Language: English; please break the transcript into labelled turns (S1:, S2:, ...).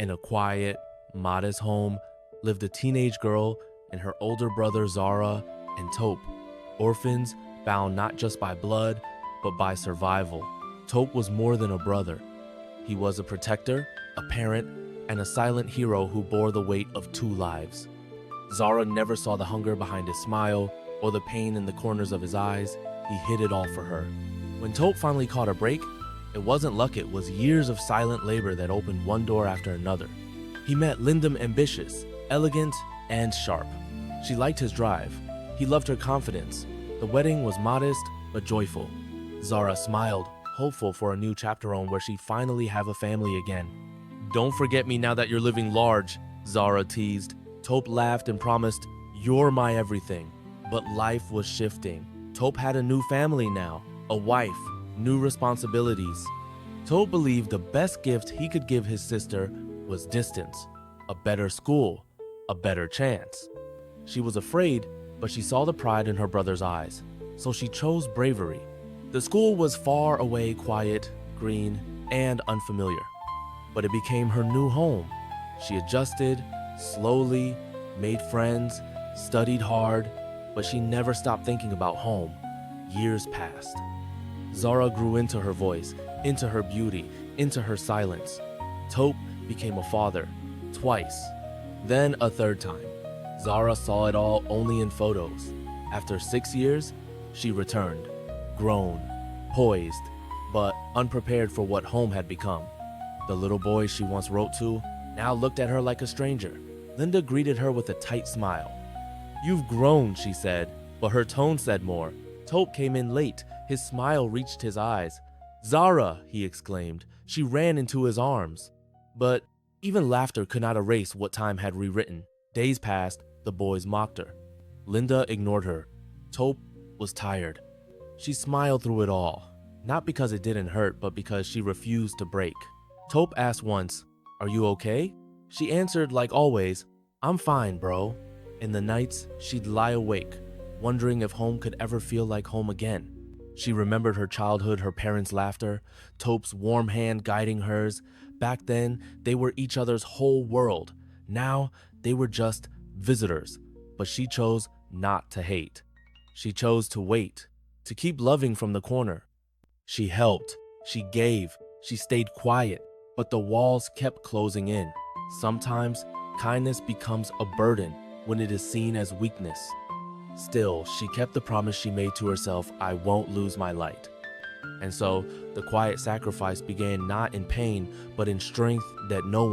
S1: In a quiet, modest home lived a teenage girl and her older brother Zara and Taupe, orphans bound not just by blood, but by survival. Taupe was more than a brother. He was a protector, a parent, and a silent hero who bore the weight of two lives. Zara never saw the hunger behind his smile or the pain in the corners of his eyes. He hid it all for her. When Taupe finally caught a break, it wasn't luck, it was years of silent labor that opened one door after another. He met Linda, ambitious, elegant, and sharp. She liked his drive. He loved her confidence. The wedding was modest but joyful. Zara smiled, hopeful for a new chapter on where she'd finally have a family again. "Don't forget me now that you're living large," Zara teased. Taupe laughed and promised, "You're my everything." But life was shifting. Taupe had a new family now, a wife, new responsibilities. Taupe believed the best gift he could give his sister was distance, a better school, a better chance. She was afraid, but she saw the pride in her brother's eyes, so she chose bravery. The school was far away, quiet, green, and unfamiliar, but it became her new home. She adjusted, slowly, made friends, studied hard, but she never stopped thinking about home. Years passed. Zara grew into her voice, into her beauty, into her silence. Taupe became a father, twice, then a third time. Zara saw it all only in photos. After 6 years, she returned, grown, poised, but unprepared for what home had become. The little boy she once wrote to now looked at her like a stranger. Linda greeted her with a tight smile. "You've grown," she said, but her tone said more. Taupe came in late. His smile reached his eyes. "Zara!" he exclaimed. She ran into his arms. But even laughter could not erase what time had rewritten. Days passed, the boys mocked her. Linda ignored her. Taupe was tired. She smiled through it all, not because it didn't hurt, but because she refused to break. Taupe asked once, "Are you okay?" She answered like always, "I'm fine, bro." In the nights, she'd lie awake, wondering if home could ever feel like home again. She remembered her childhood, her parents' laughter, Taupe's warm hand guiding hers. Back then, they were each other's whole world. Now, they were just visitors. But she chose not to hate. She chose to wait, to keep loving from the corner. She helped, she gave, she stayed quiet, but the walls kept closing in. Sometimes, kindness becomes a burden when it is seen as weakness. Still, she kept the promise she made to herself, "I won't lose my light." And so, the quiet sacrifice began not in pain, but in strength that no one